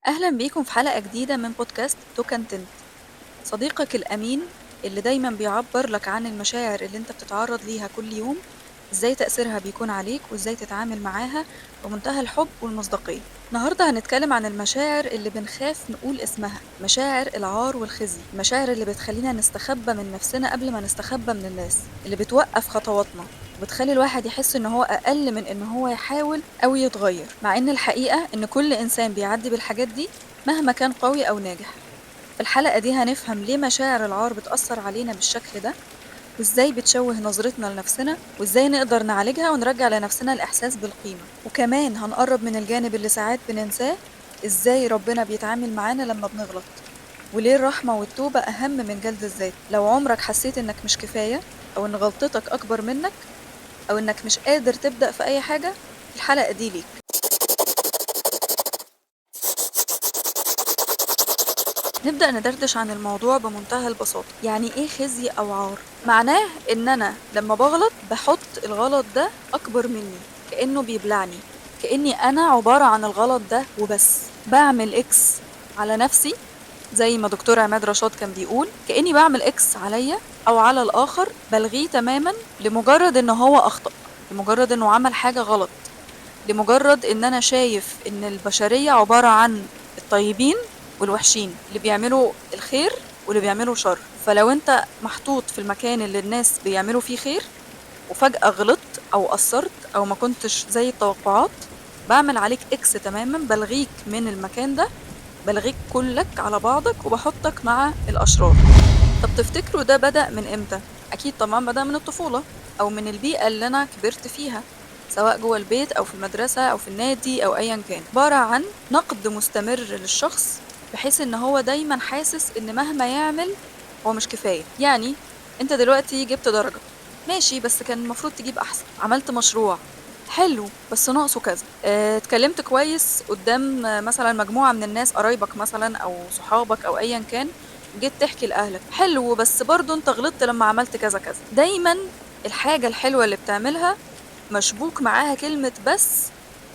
أهلا بيكم في حلقة جديدة من بودكاست تو كونتنت. صديقك الأمين اللي دايما بيعبر لك عن المشاعر اللي انت بتتعرض ليها كل يوم، ازاي تأثيرها بيكون عليك وازاي تتعامل معاها بمنتهى الحب والمصداقية. النهاردة هنتكلم عن المشاعر اللي بنخاف نقول اسمها، مشاعر العار والخزي، المشاعر اللي بتخلينا نستخبى من نفسنا قبل ما نستخبى من الناس، اللي بتوقف خطواتنا وبتخلي الواحد يحس ان هو اقل من ان هو يحاول او يتغير، مع ان الحقيقة ان كل انسان بيعدي بالحاجات دي مهما كان قوي او ناجح. في الحلقة دي هنفهم ليه مشاعر العار بتأثر علينا بالشكل ده، وإزاي بتشوه نظرتنا لنفسنا، وإزاي نقدر نعالجها ونرجع لنفسنا الإحساس بالقيمة. وكمان هنقرب من الجانب اللي ساعات بننساه، إزاي ربنا بيتعامل معانا لما بنغلط، وليه الرحمة والتوبة أهم من جلد الذات. لو عمرك حسيت إنك مش كفاية، أو إن غلطتك أكبر منك، أو إنك مش قادر تبدأ في أي حاجة، الحلقة دي ليك. نبدأ ندردش عن الموضوع بمنتهى البساطة. يعني ايه خزي او عار؟ معناه ان انا لما بغلط بحط الغلط ده اكبر مني، كأنه بيبلعني، كأني انا عبارة عن الغلط ده وبس. بعمل اكس على نفسي، زي ما دكتور عماد رشاد كان بيقول، كأني بعمل اكس عليا او على الاخر، بلغيه تماما لمجرد ان هو اخطأ، لمجرد انه عمل حاجة غلط، لمجرد ان انا شايف ان البشرية عبارة عن الطيبين والوحشين، اللي بيعملوا الخير واللي بيعملوا شر. فلو انت محطوط في المكان اللي الناس بيعملوا فيه خير وفجأة غلطت او قصرت او ما كنتش زي التوقعات، بعمل عليك اكس تماما، بلغيك من المكان ده، بلغيك كلك على بعضك وبحطك مع الاشرار. طب تفتكروا ده بدأ من امتى؟ اكيد طبعا بدأ من الطفولة، او من البيئة اللي انا كبرت فيها، سواء جوه البيت او في المدرسة او في النادي او ايا كان. عبارة عن نقد مستمر للشخص، بحيث ان هو دايما حاسس ان مهما يعمل هو مش كفاية. يعني انت دلوقتي جبت درجة، ماشي، بس كان المفروض تجيب احسن. عملت مشروع حلو بس ناقصه كذا. اتكلمت كويس قدام مثلا مجموعة من الناس، قرايبك مثلا او صحابك او ايا كان، وجيت تحكي لأهلك، حلو بس برضه انت غلطت لما عملت كذا كذا. دايما الحاجة الحلوة اللي بتعملها مشبوك معاها كلمة بس،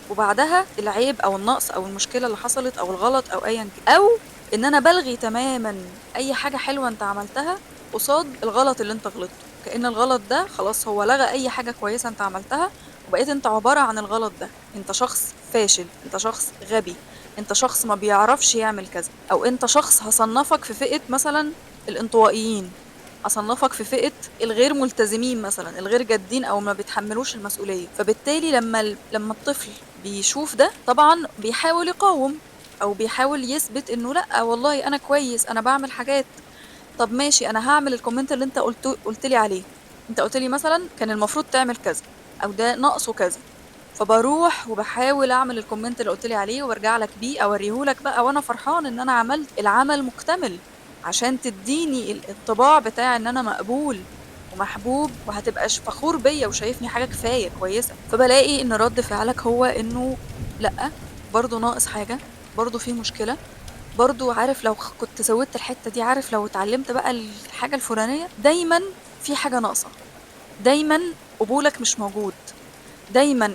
وبعدها العيب او النقص او المشكلة اللي حصلت او الغلط او ايا كان، او ان انا بلغي تماما اي حاجة حلوة انت عملتها قصاد الغلط اللي انت غلطته، كأن الغلط ده خلاص هو لغى اي حاجة كويسة انت عملتها، وبقيت انت عبارة عن الغلط ده. انت شخص فاشل، انت شخص غبي، انت شخص ما بيعرفش يعمل كذا، او انت شخص هصنفك في فئة مثلا الانطوائيين، هصنفك في فئة الغير ملتزمين مثلا، الغير جادين او ما بيتحملوش المسؤولية. فبالتالي لما الطفل بيشوف ده طبعا بيحاول يقاوم، او بيحاول يثبت انه لا والله انا كويس، انا بعمل حاجات. طب ماشي، انا هعمل الكومنت اللي انت قلت لي عليه. انت قلت لي مثلا كان المفروض تعمل كذا، او ده ناقصه كذا، فبروح وبحاول اعمل الكومنت اللي قلت لي عليه وارجع لك بيه، اوريهولك بقى وانا فرحان ان انا عملت العمل مكتمل، عشان تديني الانطباع بتاع ان انا مقبول ومحبوب، وهتبقاش فخور بيا وشايفني حاجة كفاية كويسة. فبلاقي ان رد فعلك هو انه لا، برضو ناقص حاجة، برضو في مشكلة، برضو عارف لو كنت زودت الحتة دي، عارف لو اتعلمت بقى الحاجة الفلانية. دايما في حاجة ناقصة، دايما قبولك مش موجود، دايما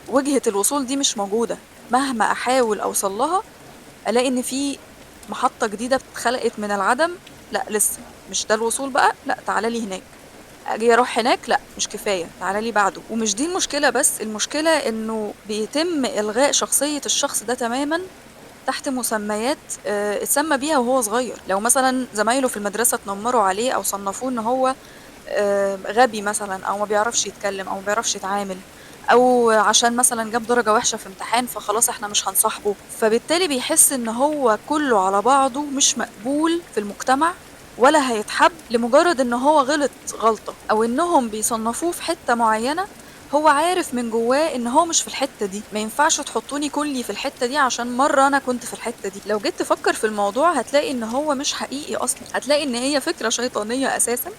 وجهة الوصول دي مش موجودة. مهما أحاول أوصل لها ألاقي إن في محطة جديدة اتخلقت من العدم. لا لسه مش ده الوصول بقى، لا تعالى لي هناك. اجي اروح هناك، لا مش كفايه، تعالى لي بعده. ومش دي المشكله بس، المشكله انه بيتم الغاء شخصيه الشخص ده تماما تحت مسميات اتسمى بيها وهو صغير. لو مثلا زمايله في المدرسة اتنمروا عليه أو صنفوه إن هو غبي مثلا، أو ما بيعرفش يتكلم أو ما بيعرفش يتعامل، أو عشان مثلا جاب درجة وحشة في امتحان فخلاص احنا مش هنصاحبه، فبالتالي بيحس إن هو كله على بعضه مش مقبول في المجتمع ولا هيتحب، لمجرد إن هو غلط غلطة، أو إنهم بيصنفوه في حتة معينة. هو عارف من جواه ان هو مش في الحتة دي، ما ينفعش تحطوني كلي في الحتة دي عشان مرة انا كنت في الحتة دي. لو جيت تفكر في الموضوع هتلاقي ان هو مش حقيقي اصلا، هتلاقي ان هي فكرة شيطانية اساسا.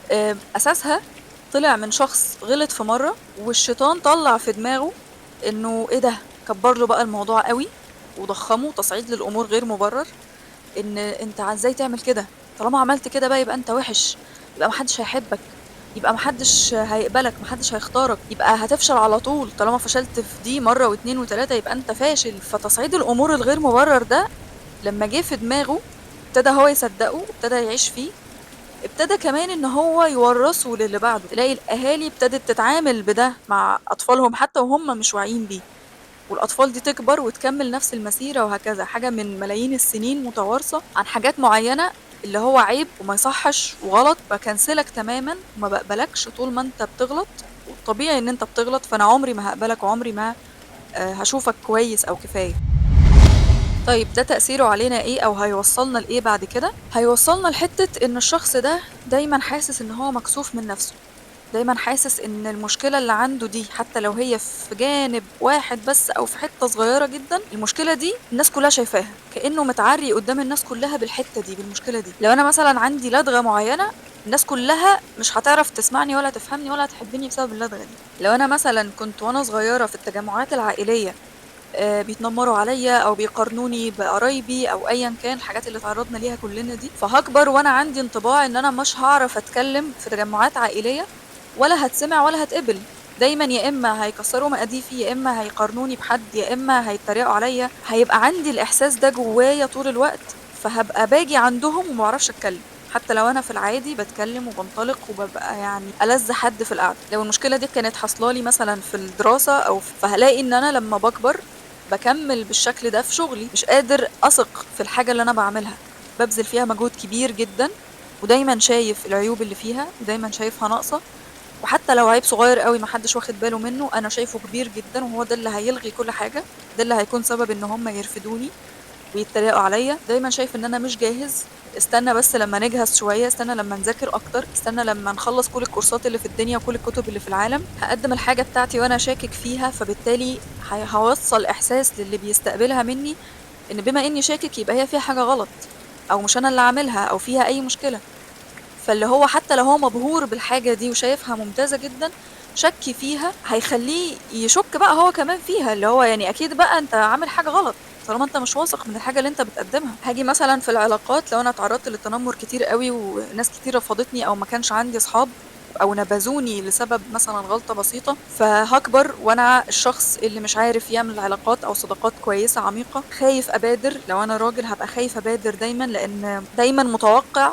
اساسها طلع من شخص غلط في مرة، والشيطان طلع في دماغه انه ايه ده، كبر له بقى الموضوع قوي وضخمه تصعيد للامور غير مبرر. ان انت ازاي تعمل كده؟ طالما عملت كده بقى يبقى انت وحش، يبقى محدش هيحبك، يبقى محدش هيقبلك، محدش هيختارك، يبقى هتفشل على طول. طالما فشلت في دي مرة واتنين وتلاتة يبقى انت فاشل. فتصعيد الامور الغير مبرر ده لما جه في دماغه ابتدى هو يصدقه، ابتدى يعيش فيه، ابتدى كمان ان هو يورثه للي بعده. تلاقي الاهالي ابتدت تتعامل بده مع اطفالهم حتى وهم مش واعيين بيه، والاطفال دي تكبر وتكمل نفس المسيره، وهكذا حاجه من ملايين السنين متوارثه عن حاجات معينه اللي هو عيب وما يصحش وغلط. بكنسلك تماما وما بقبلكش طول ما انت بتغلط، والطبيعي ان انت بتغلط، فانا عمري ما هقبلك وعمري ما هشوفك كويس او كفايه. طيب ده تأثيره علينا ايه او هيوصلنا لايه بعد كده؟ هيوصلنا لحتة ان الشخص ده دايما حاسس ان هو مكسوف من نفسه، دايما حاسس ان المشكلة اللي عنده دي حتى لو هي في جانب واحد بس او في حتة صغيرة جدا، المشكلة دي الناس كلها شايفاها، كأنه متعري قدام الناس كلها بالحتة دي، بالمشكلة دي. لو انا مثلا عندي لدغة معينة، الناس كلها مش هتعرف تسمعني ولا تفهمني ولا تحبني بسبب اللدغة دي. لو انا مثلا كنت وانا صغيرة في التجمعات العائلية بيتنمروا عليا او بيقارنوني بقرايبي او ايا كان الحاجات اللي تعرضنا ليها كلنا دي، فهكبر وانا عندي انطباع ان انا مش هعرف اتكلم في تجمعات عائليه، ولا هتسمع ولا هتقبل. دايما يا اما هيكسروا مقاديفي، يا اما هيقارنوني بحد، يا اما هيتريقوا عليا. هيبقى عندي الاحساس ده جوايا طول الوقت، فهبقى باجي عندهم ومعرفش اتكلم، حتى لو انا في العادي بتكلم وبنطلق وببقى يعني ألذ حد في القعده. لو المشكله دي كانت حصلالي مثلا في الدراسه فهلاقي ان انا لما بكبر بكمل بالشكل ده في شغلي، مش قادر أثق في الحاجة اللي أنا بعملها، ببذل فيها مجهود كبير جدا، ودايما شايف العيوب اللي فيها ودايما شايفها ناقصة. وحتى لو عيب صغير قوي محدش واخد باله منه، أنا شايفه كبير جدا، وهو ده اللي هيلغي كل حاجة، ده اللي هيكون سبب إن هم يرفدوني ويتريقوا عليا. دايما شايف ان انا مش جاهز، استنى بس لما نجهز شوية، استنى لما نذاكر اكتر، استنى لما نخلص كل الكورسات اللي في الدنيا وكل الكتب اللي في العالم هقدم الحاجة بتاعتي وانا شاكك فيها. فبالتالي هوصل احساس للي بيستقبلها مني ان بما اني شاكك يبقى هي فيها حاجة غلط، او مش انا اللي عاملها، او فيها اي مشكلة. فاللي هو حتى لو هو مبهور بالحاجة دي وشايفها ممتازة جدا، شكي فيها هيخليه يشك بقى هو كمان فيها، اللي هو يعني اكيد بقى انت عامل حاجة غلط طالما انت مش واثق من الحاجة اللي انت بتقدمها. هاجي مثلا في العلاقات، لو انا اتعرضت للتنمر كتير قوي وناس كتير رفضتني او ما كانش عندي اصحاب او نبذوني لسبب مثلا غلطة بسيطة، فهكبر وانا الشخص اللي مش عارف يعمل علاقات او صداقات كويسة عميقة، خايف ابادر. لو انا راجل هبقى خايف ابادر دايما، لان دايما متوقع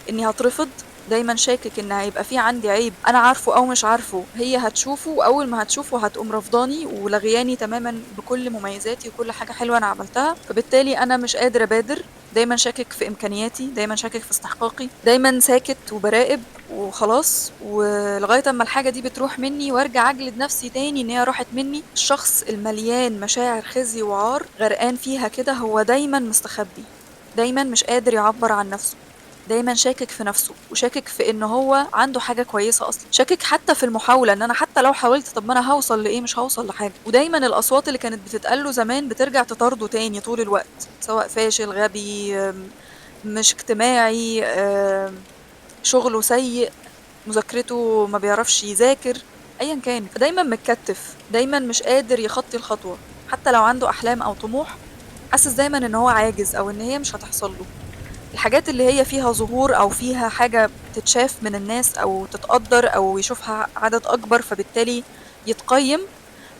اني هترفض، دايما شاكك ان هيبقى في عندي عيب انا عارفه او مش عارفه، هي هتشوفه، واول ما هتشوفه هتقوم رفضاني ولغياني تماما بكل مميزاتي وكل حاجة حلوة انا عملتها. فبالتالي انا مش قادر ابادر، دايما شاكك في امكانياتي، دايما شاكك في استحقاقي، دايما ساكت وبراقب وخلاص، ولغاية اما الحاجة دي بتروح مني وارجع اجلد نفسي تاني ان هي راحت مني. الشخص المليان مشاعر خزي وعار غرقان فيها كده هو دايما مستخبي، دايما مش قادر يعبر عن نفسه، دايما شاكك في نفسه، وشاكك في ان هو عنده حاجة كويسة اصلا، شاكك حتى في المحاولة ان انا حتى لو حاولت طب ما انا هوصل لايه، مش هوصل لحاجة. ودايما الاصوات اللي كانت بتتقاله زمان بترجع تطارده تاني طول الوقت، سواء فاشل، غبي، مش اجتماعي، شغله سيء، مذاكرته ما بيعرفش يذاكر، ايا كان. فدايما متكتف، دايما مش قادر يخطي الخطوة، حتى لو عنده احلام او طموح حاسس دايما ان هو عاجز او ان هي مش هتحصل له. الحاجات اللي هي فيها ظهور أو فيها حاجة تتشاف من الناس أو تتقدر أو يشوفها عدد أكبر فبالتالي يتقيم،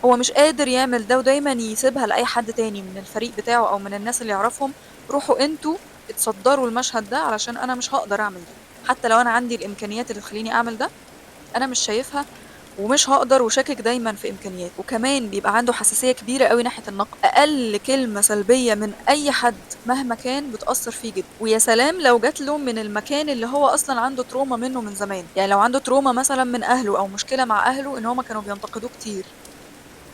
هو مش قادر يعمل ده، ودايما يسيبها لأي حد تاني من الفريق بتاعه أو من الناس اللي يعرفهم، روحوا انتوا اتصدروا المشهد ده علشان أنا مش هقدر أعمل ده. حتى لو أنا عندي الإمكانيات اللي تخليني أعمل ده، أنا مش شايفها ومش هقدر، وشاكك دايما في امكانياتي. وكمان بيبقى عنده حساسيه كبيره قوي ناحيه النقد، اقل كلمه سلبيه من اي حد مهما كان بتاثر فيه جدا، ويا سلام لو جات له من المكان اللي هو اصلا عنده تروما منه من زمان. يعني لو عنده تروما مثلا من اهله او مشكله مع اهله ان هما كانوا بينتقدوه كتير،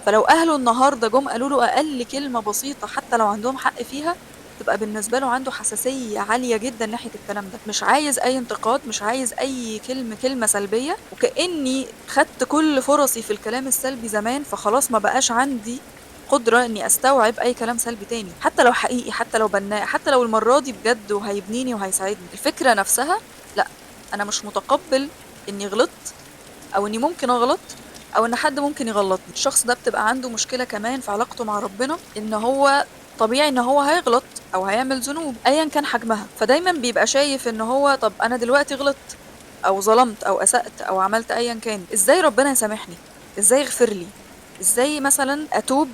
فلو اهله النهارده جم قالوا له اقل كلمه بسيطه حتى لو عندهم حق فيها، تبقى بالنسبه له عنده حساسيه عاليه جدا ناحيه الكلام ده، مش عايز اي انتقاد، مش عايز اي كلمه سلبيه، وكاني خدت كل فرصي في الكلام السلبي زمان، فخلاص ما بقاش عندي قدرة اني استوعب اي كلام سلبي تاني، حتى لو حقيقي، حتى لو بناء، حتى لو المرة دي بجد وهيبنيني وهيساعدني. الفكرة نفسها لا، انا مش متقبل اني غلطت او اني ممكن اغلط او ان حد ممكن يغلطني. الشخص ده بتبقى عنده مشكلة كمان في علاقته مع ربنا، ان هو طبيعي ان هو هيغلط او هيعمل ذنوب ايا كان حجمها، فدايما بيبقى شايف ان هو طب انا دلوقتي غلطت، او ظلمت او اسأت او عملت ايا كان، ازاي ربنا يسامحني؟ ازاي يغفر لي؟ ازاي مثلا اتوب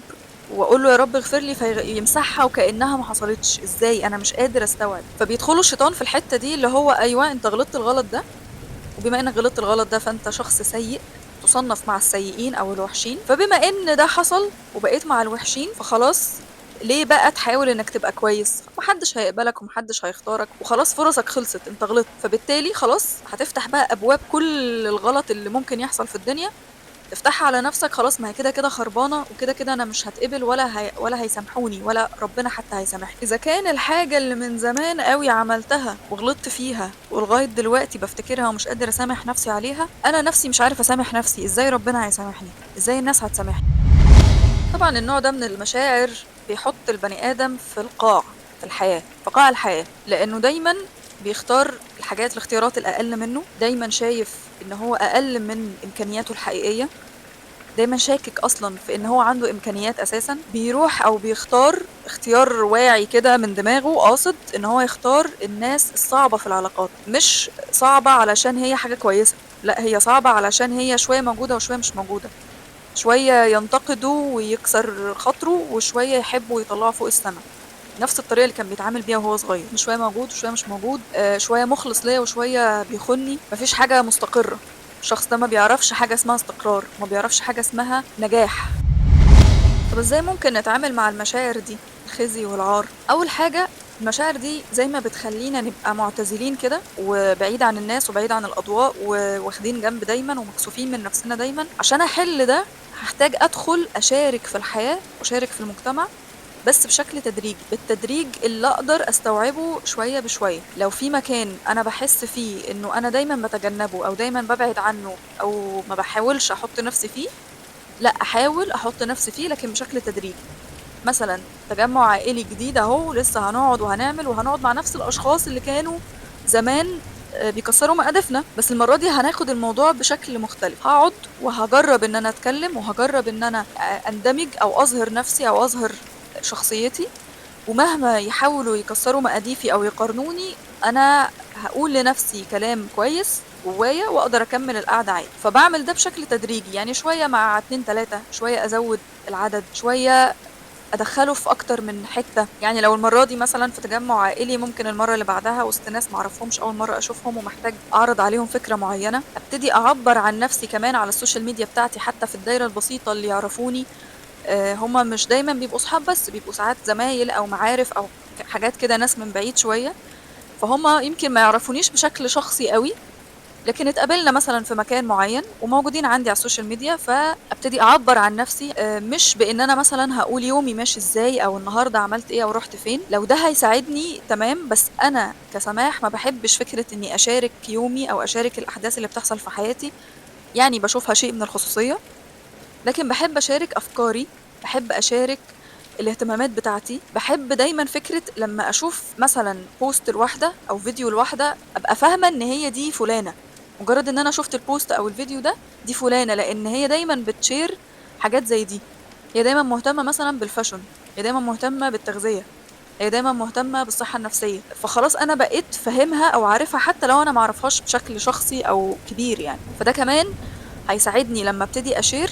واقول له يا رب اغفر لي فيمسحها وكانها ما حصلتش؟ ازاي؟ انا مش قادر استوعب. فبيدخلوا الشيطان في الحته دي اللي هو ايوه انت غلطت الغلط ده، وبما انك غلطت الغلط ده فانت شخص سيء، تصنف مع السيئين او الوحشين، فبما ان ده حصل وبقيت مع الوحشين فخلاص ليه بقى تحاول انك تبقى كويس؟ محدش هيقبلك ومحدش هيختارك وخلاص فرصك خلصت، انت غلطت، فبالتالي خلاص هتفتح بقى ابواب كل الغلط اللي ممكن يحصل في الدنيا، تفتحها على نفسك. خلاص ما هي كده كده خربانه، وكده كده انا مش هتقبل ولا هيسامحوني ولا ربنا حتى هيسامحني. اذا كان الحاجه اللي من زمان قوي عملتها وغلطت فيها ولغايه دلوقتي بفتكرها ومش قادر اسامح نفسي عليها، انا نفسي مش عارف اسامح نفسي، ازاي ربنا هيسامحني؟ ازاي الناس هتسامحني؟ طبعا النوع ده من المشاعر بيحط البني ادم في القاع، في الحياه، في قاع الحياه، لانه دايما بيختار الاختيارات الاقل منه، دايما شايف ان هو اقل من امكانياته الحقيقيه، دايما شاكك اصلا في ان هو عنده امكانيات اساسا، بيروح او بيختار اختيار واعي كده من دماغه قاصد ان هو يختار الناس الصعبة في العلاقات، مش صعبة علشان هي حاجة كويسة، لا هي صعبة علشان هي شوية موجودة وشوية مش موجودة، شوية ينتقدوا ويكسر خاطره وشوية يحبوا ويطلعوا فوق السما. نفس الطريقة اللي كان بيتعامل بيها وهو صغير، شوية موجود وشوية مش موجود، شوية مخلص ليا وشوية بيخوني، مفيش حاجة مستقرة. الشخص ده ما بيعرفش حاجة اسمها استقرار، ما بيعرفش حاجة اسمها نجاح. طب ازاي ممكن نتعامل مع المشاعر دي، الخزي والعار؟ اول حاجة، المشاعر دي زي ما بتخلينا نبقى معتزلين كده وبعيد عن الناس وبعيد عن الاضواء وواخدين جنب دايما ومكسوفين من نفسنا دايما، عشان احل ده هحتاج ادخل اشارك في الحياة واشارك في المجتمع، بس بشكل تدريجي، بالتدريج اللي اقدر استوعبه شوية بشوية. لو في مكان انا بحس فيه انه انا دايما بتجنبه او دايما ببعد عنه او ما بحاولش احط نفسي فيه، لا احاول احط نفسي فيه لكن بشكل تدريجي. مثلا تجمع عائلي جديد اهو، لسه هنقعد وهنقعد مع نفس الاشخاص اللي كانوا زمان بيكسروا مقادفنا، بس المرة دي هناخد الموضوع بشكل مختلف. هقعد وهجرب ان انا اتكلم وهجرب ان انا اندمج او اظهر نفسي او اظهر شخصيتي، ومهما يحاولوا يكسروا مقاديفي او يقارنوني، انا هقول لنفسي كلام كويس جوايا واقدر اكمل القعده عادي. فبعمل ده بشكل تدريجي، يعني شويه مع اتنين تلاته، شويه ازود العدد، شويه ادخله في اكتر من حته. يعني لو المره دي مثلا في تجمع عائلي، ممكن المره اللي بعدها وسط ناس معرفهمش اول مره اشوفهم ومحتاج اعرض عليهم فكره معينه، ابتدي اعبر عن نفسي كمان على السوشيال ميديا بتاعتي، حتى في الدايره البسيطه اللي يعرفوني. هما مش دايما بيبقوا صحاب، بس بيبقوا ساعات زمايل او معارف او حاجات كده، ناس من بعيد شويه، فهم يمكن ما يعرفونيش بشكل شخصي قوي، لكن اتقابلنا مثلا في مكان معين وموجودين عندي على السوشيال ميديا، فابتدي اعبر عن نفسي، مش بان انا مثلا هقول يومي ماشي ازاي او النهارده عملت ايه او رحت فين. لو ده هيساعدني تمام، بس انا كسماح ما بحبش فكره اني اشارك يومي او اشارك الاحداث اللي بتحصل في حياتي، يعني بشوفها شيء من الخصوصيه. لكن باحب أشارك أفكاري، باحب أشارك الاهتمامات بتاعتي، باحب دايمًا فكرة لمّا أشوف مثلًا post لواحدة أو فيديو لواحدة أبقى فاهمة إن هي دي فلانة، مجرد إن أنا شُفت الpost أو الفيديو ده، دي فلانة، لإن هي دايمًا بتshare حاجات زي دي، هي دايمًا مهتمة مثلًا بالfashion، هي دايمًا مهتمة بالتغذية، هي دايمًا مهتمة بالصحة النفسية، فخلاص أنا بقيت فاهمها أو عارفها حتى لو أنا ما أعرفهاش بشكل شخصي أو كبير يعني. فده كمان هيساعدني لمّا أبتدي أshare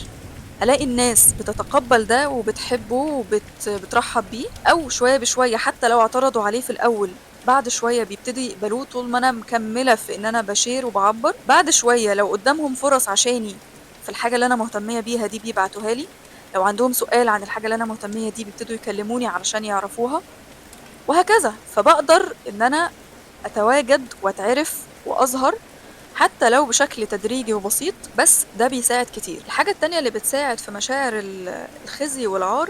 ألاقي الناس بتتقبل ده وبتحبه بترحب بيه، أو شوية بشوية حتى لو اعترضوا عليه في الأول، بعد شوية بيبتدوا يقبلوه طول ما أنا مكملة في إن أنا بشير وبعبر. بعد شوية لو قدامهم فرص عشاني في الحاجة اللي أنا مهتمية بيها دي بيبعتوها لي، لو عندهم سؤال عن الحاجة اللي أنا مهتمية دي بيبتدوا يكلموني علشان يعرفوها، وهكذا. فبقدر إن أنا أتواجد وأتعرف وأظهر حتى لو بشكل تدريجي وبسيط، بس ده بيساعد كتير. الحاجة التانية اللي بتساعد في مشاعر الخزي والعار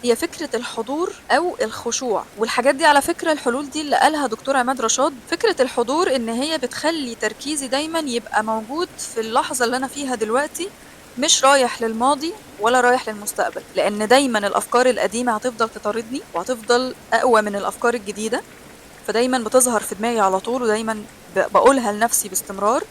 هي فكرة الحضور أو الخشوع، والحاجات دي على فكرة الحلول دي اللي قالها دكتور عماد رشاد. فكرة الحضور إن هي بتخلي تركيزي دايما يبقى موجود في اللحظة اللي أنا فيها دلوقتي، مش رايح للماضي ولا رايح للمستقبل، لأن دايما الأفكار القديمة هتفضل تطاردني وهتفضل أقوى من الأفكار الجديدة، فدايما بتظهر في دماغي على طول ودايما بقولها لنفسي باستمرار،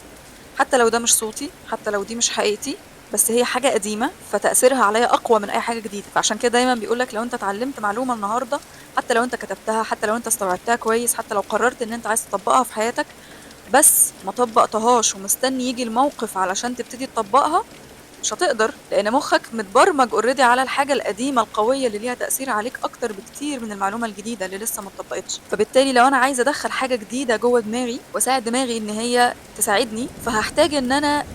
حتى لو ده مش صوتي، حتى لو دي مش حقيقتي، بس هي حاجة قديمة فتأثيرها عليا أقوى من أي حاجة جديدة. فعشان كده دايما بيقولك لو أنت اتعلمت معلومة النهاردة، حتى لو أنت كتبتها، حتى لو أنت استوعبتها كويس، حتى لو قررت إن أنت عايز تطبقها في حياتك، بس ما طبقتهاش ومستني يجي الموقف علشان تبتدي تطبقها، مش هتقدر، لان مخك متبرمج اوريدي على الحاجه القديمه القويه اللي ليها تاثير عليك اكتر بكتير من المعلومه الجديده اللي لسه ما اتطبقتش. فبالتالي لو انا عايزه ادخل حاجه جديده جوه دماغي واساعد دماغي ان هي تساعدني، فهحتاج ان انا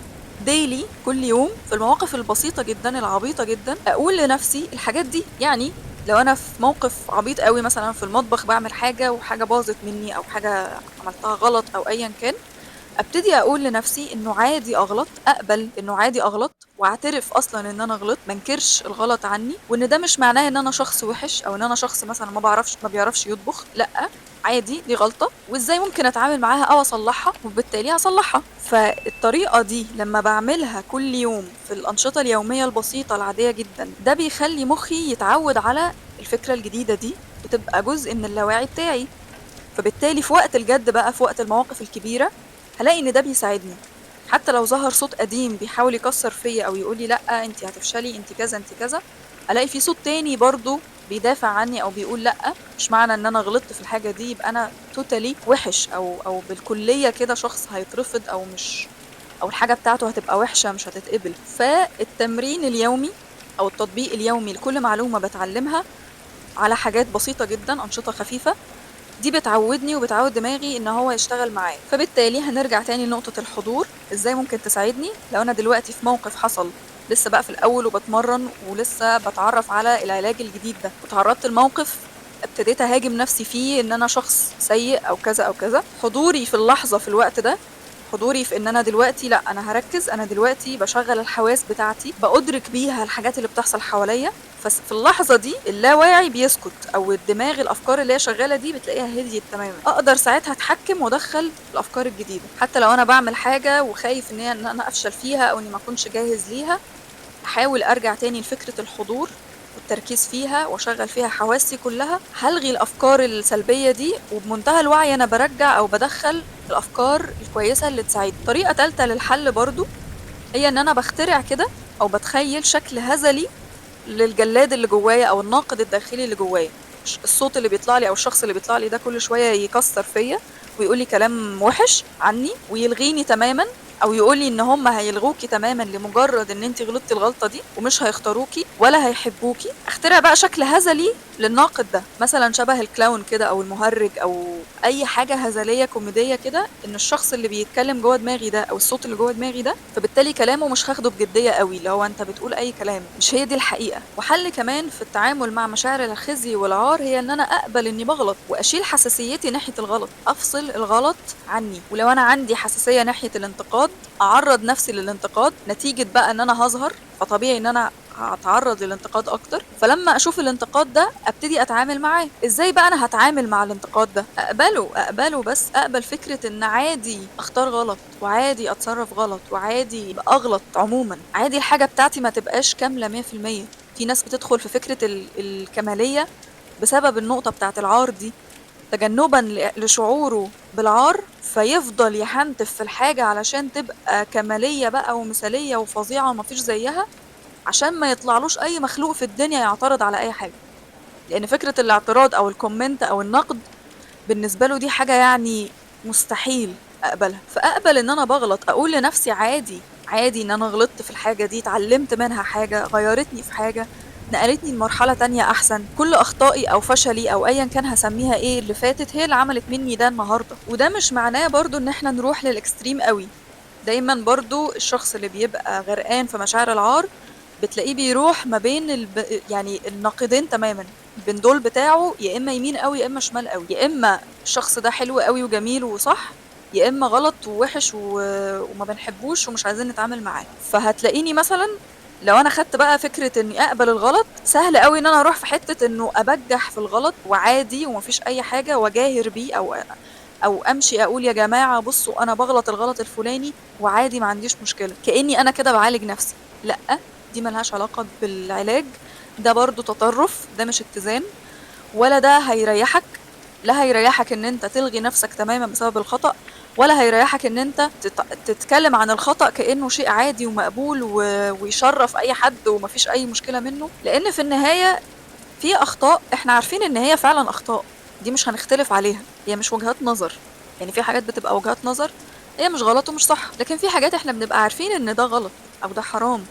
ديلي كل يوم في المواقف البسيطه جدا العبيطه جدا اقول لنفسي الحاجات دي. يعني لو انا في موقف عبيط قوي مثلا في المطبخ بعمل حاجه وحاجه باظت مني او حاجه عملتها غلط او ايا كان، ابتدي اقول لنفسي انه عادي اغلط، اقبل انه عادي اغلط واعترف اصلا ان انا غلط، ما انكرش الغلط عني، وان ده مش معناه ان انا شخص وحش او ان انا شخص مثلا ما بيعرفش يطبخ. لا، عادي، دي غلطة وازاي ممكن اتعامل معاها او اصلحها، وبالتالي هصلحها. فالطريقة دي لما بعملها كل يوم في الانشطة اليومية البسيطة العادية جدا، ده بيخلي مخي يتعود على الفكرة الجديدة دي وتبقى جزء من اللاواعي بتاعي. فبالتالي في وقت الجد بقى، في وقت المواقف الكبيرة، هلاقي ان ده بيساعدني. حتى لو ظهر صوت قديم بيحاول يكسر فيا او يقول لي لا انت هتفشلي، انت كذا انت كذا، الاقي في صوت تاني برضو بيدافع عني او بيقول لا، مش معنى ان انا غلطت في الحاجة دي يبقى انا توتالي وحش او بالكلية كده شخص هيترفض او مش، او الحاجة بتاعته هتبقى وحشة مش هتتقبل. فالتمرين اليومي او التطبيق اليومي لكل معلومة بتعلمها على حاجات بسيطة جدا، أنشطة خفيفة، دي بتعودني وبتعود دماغي ان هو يشتغل معايا. فبالتالي هنرجع تاني لنقطة الحضور، ازاي ممكن تساعدني لو انا دلوقتي في موقف حصل لسه بقى في الاول وبتمرن ولسه بتعرف على العلاج الجديد ده، وتعرضت لموقف ابتديت اهاجم نفسي فيه ان انا شخص سيء او كذا او كذا. حضوري في اللحظة في الوقت ده، حضوري في ان انا دلوقتي لا، انا هركز، انا دلوقتي بشغل الحواس بتاعتي بأدرك بيها الحاجات اللي بتحصل حواليا. ففي اللحظة دي اللاواعي بيسكت او الدماغ الافكار اللي هي شغالة دي بتلاقيها هديت تماما، اقدر ساعتها اتحكم وادخل الافكار الجديدة. حتى لو انا بعمل حاجة وخايف ان انا افشل فيها او اني ما اكونش جاهز ليها، احاول ارجع تاني لفكرة الحضور والتركيز فيها واشغل فيها حواسي كلها، هلغي الافكار السلبية دي وبمنتهى الوعي انا برجع او بدخل الافكار الكويسة اللي تساعدني. طريقة تالتة للحل برضو هي ان انا بخترع كده او بتخيل شكل هزلي للجلاد اللي جوايا او الناقد الداخلي اللي جوايا، الصوت اللي بيطلع لي او الشخص اللي بيطلع لي ده كل شويه يكسر فيا ويقول لي كلام وحش عني ويلغيني تماما، او يقول لي ان هم هيلغوكي تماما لمجرد ان انت غلطتي الغلطه دي ومش هيختاروكي ولا هيحبوكي. اخترع بقى شكل هزلي للناقد ده، مثلا شبه الكلاون كده او المهرج او اي حاجه هزليه كوميديه كده، ان الشخص اللي بيتكلم جوه دماغي ده او الصوت اللي جوه دماغي ده، فبالتالي كلامه مش هاخده بجديه قوي، اللي هو انت بتقول اي كلام مش هي دي الحقيقه. وحل كمان في التعامل مع مشاعر الخزي والعار هي ان انا اقبل اني بغلط واشيل حساسيتي ناحيه الغلط، افصل الغلط عني. ولو انا عندي حساسيه ناحيه الانتقاد، اعرض نفسي للانتقاد، نتيجه بقى ان انا هظهر، فطبيعي ان انا هتعرض للانتقاد اكتر. فلما اشوف الانتقاد ده ابتدي اتعامل معاه. ازاي بقى انا هتعامل مع الانتقاد ده؟ اقبله، بس اقبل فكرة ان عادي اختار غلط وعادي اتصرف غلط وعادي اغلط عموما، عادي الحاجة بتاعتي ما تبقاش كاملة 100%. في ناس بتدخل في فكرة الكمالية بسبب النقطة بتاعت العار دي، تجنبا لشعوره بالعار، فيفضل يحنتف في الحاجة علشان تبقى كمالية بقى ومثالية وفظيعة ومفيش زيها، عشان ما يطلعلوش اي مخلوق في الدنيا يعترض على اي حاجة. لان فكرة الاعتراض او الكومنت او النقد بالنسبة له دي حاجة يعني مستحيل اقبلها. فاقبل ان انا بغلط، اقول لنفسي عادي، عادي ان انا غلطت في الحاجة دي، اتعلمت منها حاجة، غيرتني في حاجة، نقلتني لمرحلة تانية احسن. كل اخطائي او فشلي او ايا كان هسميها ايه اللي فاتت هي اللي عملت مني ده النهاردة. وده مش معناه برضو ان احنا نروح للاكستريم قوي. دايما برضو الشخص اللي بيبقى غرقان في مشاعر العار بتلاقيه بيروح ما بين يعني النقيضين تماما، البندول بتاعه يا اما يمين قوي يا اما شمال قوي، يا اما الشخص ده حلو قوي وجميل وصح، يا اما غلط ووحش وما بنحبوش ومش عايزين نتعامل معاه. فهتلاقيني مثلا لو انا خدت بقى فكرة اني اقبل الغلط، سهل قوي ان انا اروح في حتة انه ابجح في الغلط وعادي ومفيش اي حاجة واجاهر بيه، او امشي اقول يا جماعة بصوا انا بغلط الغلط الفلاني وعادي ما عنديش مشكلة، كأني انا كده بعالج نفسي. لا، دي ملهاش علاقة بالعلاج، ده برضو تطرف، ده مش اتزان، ولا ده هيريحك. لا هيريحك ان انت تلغي نفسك تماما بسبب الخطأ، ولا هيريحك ان انت تتكلم عن الخطأ كأنه شيء عادي ومقبول ويشرف اي حد ومفيش اي مشكلة منه. لان في النهاية في اخطاء احنا عارفين ان هي فعلا اخطاء، دي مش هنختلف عليها، هي مش وجهات نظر، يعني في حاجات بتبقى وجهات نظر هي مش غلط ومش صح، لكن في حاجات احنا بنبقى عارفين ان ده غلط او ده حرام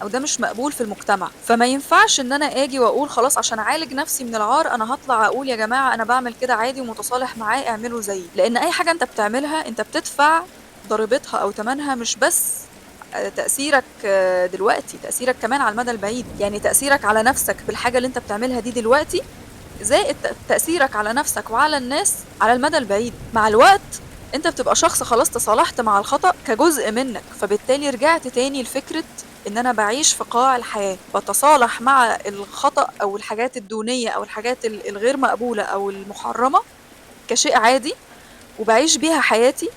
او ده مش مقبول في المجتمع، فما ينفعش ان انا اجي واقول خلاص عشان اعالج نفسي من العار انا هطلع اقول يا جماعة انا بعمل كده عادي ومتصالح معاه اعملوا زيي، لان اي حاجة انت بتعملها انت بتدفع ضريبتها او تمنها، مش بس تأثيرك دلوقتي، تأثيرك كمان على المدى البعيد، يعني تأثيرك على نفسك بالحاجة اللي انت بتعملها دي دلوقتي زائد تأثيرك على نفسك وعلى الناس على المدى البعيد. مع الوقت انت بتبقى شخص خلاص تصالحت مع الخطأ كجزء منك، فبالتالي رجعت تاني لفكرة ان انا بعيش في قاع الحياة، بتصالح مع الخطأ او الحاجات الدونية او الحاجات الغير مقبولة او المحرمة كشيء عادي وبعيش بيها حياتي،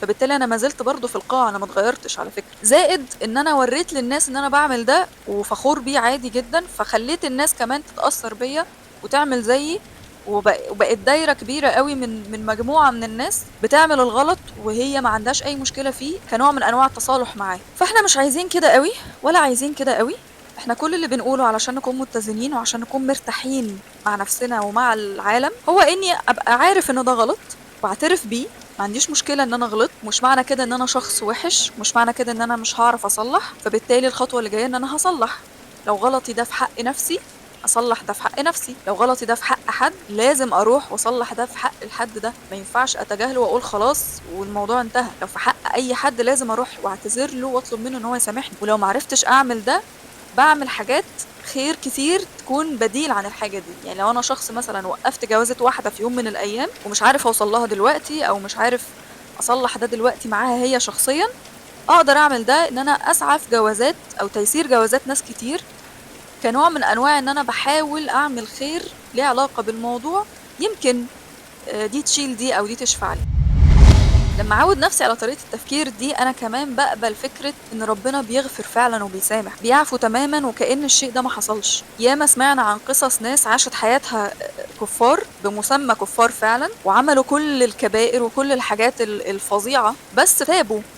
فبالتالي انا ما زلت برضه في القاع، انا ما اتغيرتش على فكره، زائد ان انا وريت للناس ان انا بعمل ده وفخور بيه عادي جدا، فخليت الناس كمان تتاثر بيا وتعمل زيي، وبقت دايره كبيره قوي من مجموعه من الناس بتعمل الغلط وهي ما عندهاش اي مشكله فيه كنوع من انواع التصالح معاه. فاحنا مش عايزين كده قوي ولا عايزين كده قوي، احنا كل اللي بنقوله علشان نكون متزنين وعشان نكون مرتاحين مع نفسنا ومع العالم هو اني ابقى عارف ان ده غلط واعترف بيه، ما عنديش مشكلة ان انا غلط، مش معنى كده ان انا شخص وحش، مش معنى كده ان انا مش هعرف اصلح، فبالتالي الخطوة اللي جاية ان انا هصلح. لو غلطي ده في حق نفسي اصلح ده في حق نفسي، لو غلطي ده في حق حد لازم اروح واصلح ده في حق الحد ده، ما ينفعش اتجاهله واقول خلاص والموضوع انتهى. لو في حق اي حد لازم اروح واعتذر له واطلب منه ان هو يسامحني، ولو ما عرفتش اعمل ده بعمل حاجات خير كتير تكون بديل عن الحاجة دي. يعني لو انا شخص مثلا وقفت جوازة واحدة في يوم من الايام ومش عارف اوصل لها دلوقتي او مش عارف اصلح ده دلوقتي معاها هي شخصيا، اقدر اعمل ده ان انا اسعى في جوازات او تيسير جوازات ناس كتير كنوع من انواع ان انا بحاول اعمل خير ليه علاقة بالموضوع، يمكن دي تشيل دي او دي تشفع لي. لما اعود نفسي على طريقة التفكير دي انا كمان بقبل فكرة ان ربنا بيغفر فعلا وبيسامح، بيعفو تماما وكأن الشيء ده ما حصلش. ياما سمعنا عن قصص ناس عاشت حياتها كفار بمسمى كفار فعلا وعملوا كل الكبائر وكل الحاجات الفظيعة، بس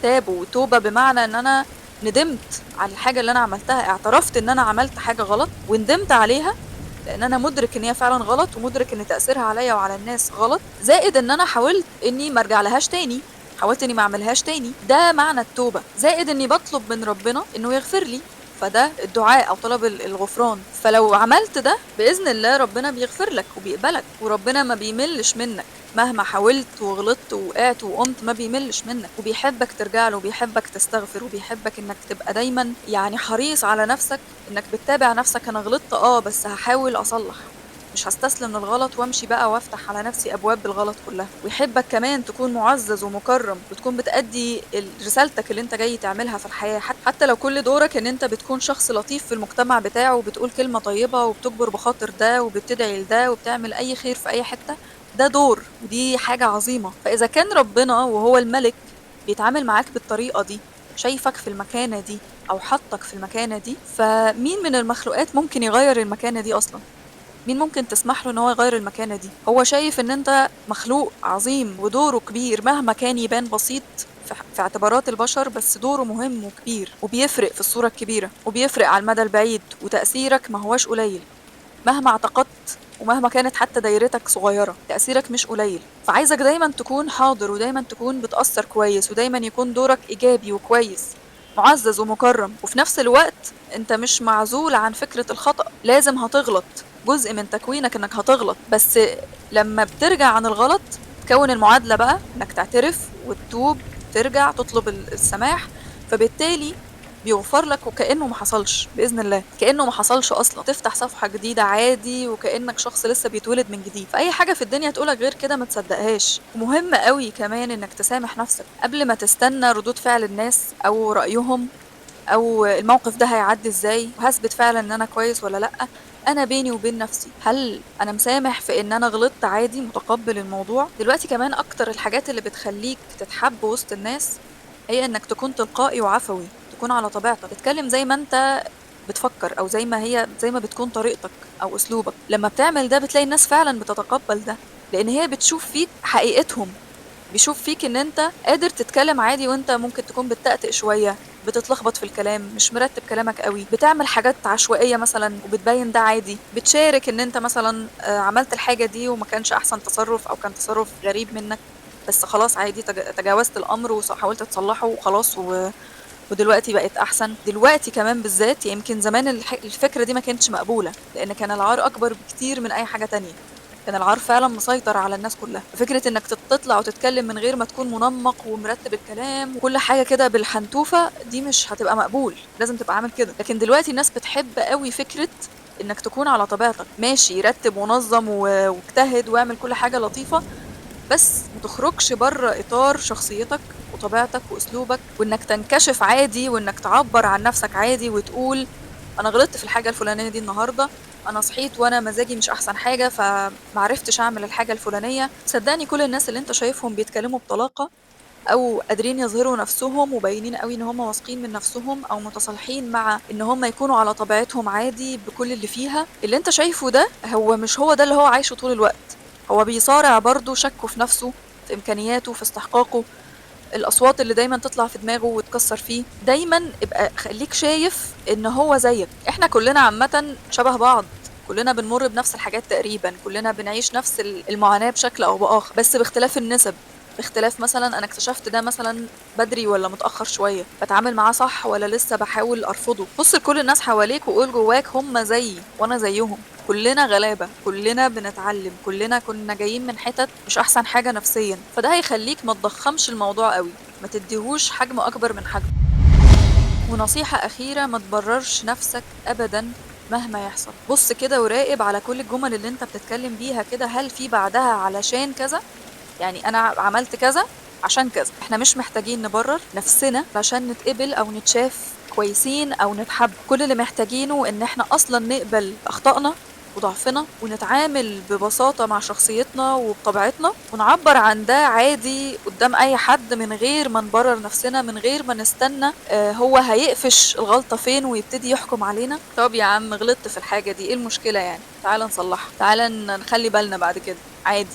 تابوا توبة، بمعنى ان انا ندمت على الحاجة اللي انا عملتها، اعترفت ان انا عملت حاجة غلط وندمت عليها لان انا مدرك ان هي فعلا غلط ومدرك ان تاثيرها عليا وعلى الناس غلط، زائد ان انا حاولت اني ما ارجع لهاش تاني، حاولت اني ما اعملهاش تاني، ده معنى التوبه، زائد اني بطلب من ربنا انه يغفر لي، فده الدعاء او طلب الغفران. فلو عملت ده باذن الله ربنا بيغفر لك وبيقبلك، وربنا ما بيملش منك مهما حاولت وغلطت ووقعت وقمت، ما بيملش منك وبيحبك ترجع له وبيحبك تستغفر وبيحبك انك تبقى دايما يعني حريص على نفسك، انك بتتابع نفسك، انا غلطت بس هحاول اصلح، مش هستسلم للغلط وامشي بقى وافتح على نفسي ابواب الغلط كلها. ويحبك كمان تكون معزز ومكرم وتكون بتأدي رسالتك اللي انت جاي تعملها في الحياة، حتى لو كل دورك ان انت بتكون شخص لطيف في المجتمع بتاعه وبتقول كلمة طيبة وبتجبر بخاطر ده وبتدعي لده وبتعمل اي خير في اي حتة، ده دور ودي حاجة عظيمة. فاذا كان ربنا وهو الملك بيتعامل معاك بالطريقة دي، شايفك في المكانة دي او حطك في المكانة دي، فمين من المخلوقات ممكن يغير المكانة دي اصلا؟ مين ممكن تسمح له ان هو يغير المكانة دي؟ هو شايف ان انت مخلوق عظيم ودوره كبير مهما كان يبان بسيط في اعتبارات البشر، بس دوره مهم وكبير وبيفرق في الصورة الكبيرة وبيفرق على المدى البعيد، وتأثيرك ما هواش قليل مهما اعتقدت ومهما كانت حتى دايرتك صغيرة، تأثيرك مش قليل. فعايزك دايما تكون حاضر ودايما تكون بتأثر كويس ودايما يكون دورك إيجابي وكويس معزز ومكرم، وفي نفس الوقت انت مش معزول عن فكرة الخطأ، لازم هتغلط، جزء من تكوينك انك هتغلط، بس لما بترجع عن الغلط تكون المعادلة بقى انك تعترف وتتوب، ترجع تطلب السماح، فبالتالي بيغفر لك وكأنه ما حصلش بإذن الله، كأنه ما حصلش أصلا، تفتح صفحة جديدة عادي وكأنك شخص لسه بيتولد من جديد. فأي حاجة في الدنيا تقولك غير كده ما تصدقهاش. ومهم قوي كمان إنك تسامح نفسك قبل ما تستنى ردود فعل الناس أو رأيهم او الموقف ده هيعدي ازاي وهثبت فعلا ان انا كويس ولا لا. انا بيني وبين نفسي هل انا مسامح في ان انا غلطت عادي متقبل الموضوع؟ دلوقتي كمان اكتر الحاجات اللي بتخليك تتحب وسط الناس هي انك تكون تلقائي وعفوي، تكون على طبيعتك، تتكلم زي ما انت بتفكر او زي ما بتكون طريقتك او اسلوبك. لما بتعمل ده بتلاقي الناس فعلا بتتقبل ده، لان هي بتشوف فيك حقيقتهم، بيشوف فيك ان انت قادر تتكلم عادي وانت ممكن تكون بتتأتئ شوية، بتتلخبط في الكلام، مش مرتب كلامك قوي، بتعمل حاجات عشوائية مثلا وبتبين ده عادي، بتشارك ان انت مثلا عملت الحاجة دي وما كانش احسن تصرف او كان تصرف غريب منك، بس خلاص عادي تجاوزت الأمر حاولت تصلّحه وخلاص ودلوقتي بقت أحسن. دلوقتي كمان بالذات يمكن زمان الفكرة دي ما كانتش مقبولة، لإن كان العار أكبر بكتير من أي حاجة تانية. كان العار فعلًا مسيطر على الناس كلّها. فكرة إنك تطلع وتتكلم من غير ما تكون منمّق ومرتّب الكلام وكل حاجة كده بالحنتوفة، دي مش هتبقى مقبول، لازم تبقى عامل كده. لكن دلوقتي الناس بتحب أوي فكرة إنك تكون على طبيعتك، ماشي رتّب ونظّم واجتهد واعمل كل حاجة لطيفة، بس ما تخرجش برّه إطار شخصيتك وطبيعتك وأسلوبك، وإنك تنكشف عادي وإنك تعبّر عن نفسك عادي وتقول أنا غلطت في الحاجة الفلانية دي النهارده، أنا صحيت وأنا مزاجي مش أحسن حاجة فما عرفتش أعمل الحاجة الفلانية. صدّقني كل الناس اللي أنت شايفهم بيتكلموا بطلاقة أو قادرين يظهروا نفسهم وباينين أوي إن هم واثقين من نفسهم أو متصالحين مع إن هم يكونوا على طبيعتهم عادي بكل اللي فيها، اللي أنت شايفه ده هو مش هو ده اللي هو عايشه طول الوقت. هو بيصارع برضه شكّه في نفسه، في إمكانياته، في استحقاقه، الأصوات اللي دايمًا تطلع في دماغه وتكسّر فيه. دايمًا ابقى خلّيك شايف إن هو زيّك. إحنا كلّنا عامةً شبه بعض، كلّنا بنمُر بنفس الحاجات تقريبًا، كلّنا بنعيش نفس المعاناة بشكل أو بآخر، بس باختلاف النِسَب. باختلاف مثلًا أنا اكتشفت ده مثلًا بدري والّا متأخّر شوية، باتعامل معاه صح والّا لسه باحاول أرفضه. بُص لكل الناس حواليك وقُل جواك هم زيي وأنا زيّهم، كلّنا غلابة، كلّنا بنتعلّم، كلّنا كُنّا جايين من حِتت مش أحسن حاجة نفسيًا. فده هيخلّيك ما تضخّمش الموضوع أوي، ما تدّيهوش حجم أكبر من حجمه. ونصيحة أخيرة، ما تبرّرش نَفْسك أبدًا مهما يحصل. بُص كده وراقب على كل الجُمل اللي أنت بتتكلّم بيها كده، هل في بعدها علشان كذا؟ يعني أنا عملت كذا عشان كذا. إحنا مش محتاجين نبرّر نَفْسنا عشان نتقبل أو نتشاف كويسين أو نتحب. كل اللي محتاجينه إن إحنا أصلًا نقبل أخطائنا وضعفنا ونتعامل ببساطة مع شخصيتنا وبطبيعتنا ونعبّر عن ده عادي قدّام أي حد من غير ما نبرّر نَفْسنا، من غير ما نستنى هو هيقفش الغلطة فين ويبتدي يحكم علينا. طَب يا عم غلطت في الحاجة دي، إيه المشكلة يعني؟ تعالَ نصلّحها، تعالَ نخلّي بالنا بعد كده، عادي.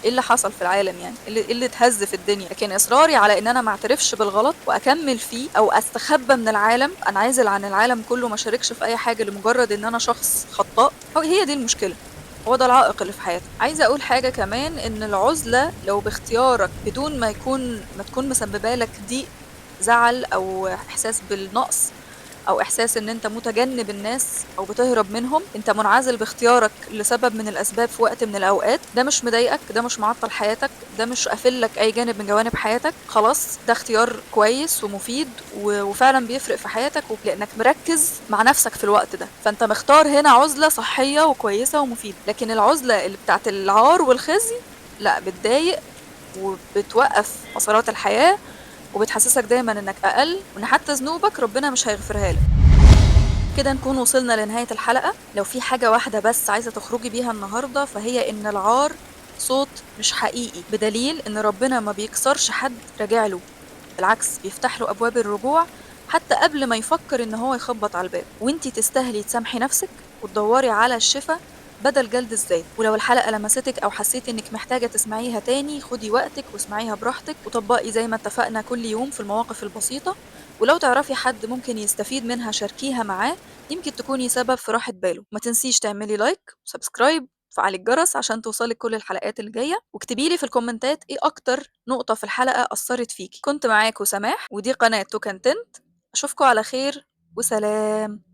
إيه اللي حصل في العالم يعني؟ إيه اللي اتهز في الدنيا؟ لكن إصراري على إن أنا ما اعترفش بالغلط وأكمّل فيه أو أستخبى من العالم، أنعزل عن العالم كلّه، ما اشاركش في أي حاجة لمجرد إن أنا شخص خطّاء، هي دي المشكلة. هو ده العائق اللي في حياتك. عايزة أقول حاجة كمان، إن العُزلة لو باختيارك بدون ما تكون مسببة لك ضيق، زعل أو إحساس بالنقص أو إحساس إن أنت متجنب الناس أو بتهرب منهم، أنت منعزل باختيارك لسبب من الأسباب في وقت من الأوقات، ده مش مضايقك، ده مش معطّل حياتك، ده مش قافل لك أي جانب من جوانب حياتك، خلاص ده اختيار كويس ومفيد وفعلًا بيفرق في حياتك لإنك مركّز مع نفسك في الوقت ده. فأنت مختار هنا عُزلة صحية وكويسة ومفيدة. لكن العُزلة اللي بتاعة العار والخزي لأ، بتضايق وبتوقّف مسارات الحياة وبتحسسك دايمًا إنك أقل، وإن حتى ذنوبك ربنا مش هيغفرها لك. كده نكون وصلنا لنهاية الحلقة. لو في حاجة واحدة بس عايزة تخرجي بيها النهاردة فهي إن العار صوت مش حقيقي، بدليل إن ربنا ما بيكسرش حد راجع له، بالعكس بيفتح له أبواب الرجوع حتى قبل ما يفكر إن هو يخبط على الباب. وإنتي تستاهلي تسامحي نفسك وتدوري على الشفا بدل جلد الذات. ولو الحلقة لمستك أو حسيتي إنك محتاجة تسمعيها تاني، خدي وقتك واسمعيها براحتك وطبقي زي ما اتفقنا كل يوم في المواقف البسيطة. ولو تعرفي حد ممكن يستفيد منها شاركيها معاه، يمكن تكوني سبب في راحة باله. ما تنسيش تعملي لايك وسبسكرايب وفعلي الجرس عشان توصلك كل الحلقات الجاية، واكتبي لي في الكومنتات ايه اكتر نقطة في الحلقة أثرت فيكي. كنت معاكم سماح ودي قناة تو كونتنت. أشوفكم على خير وسلام.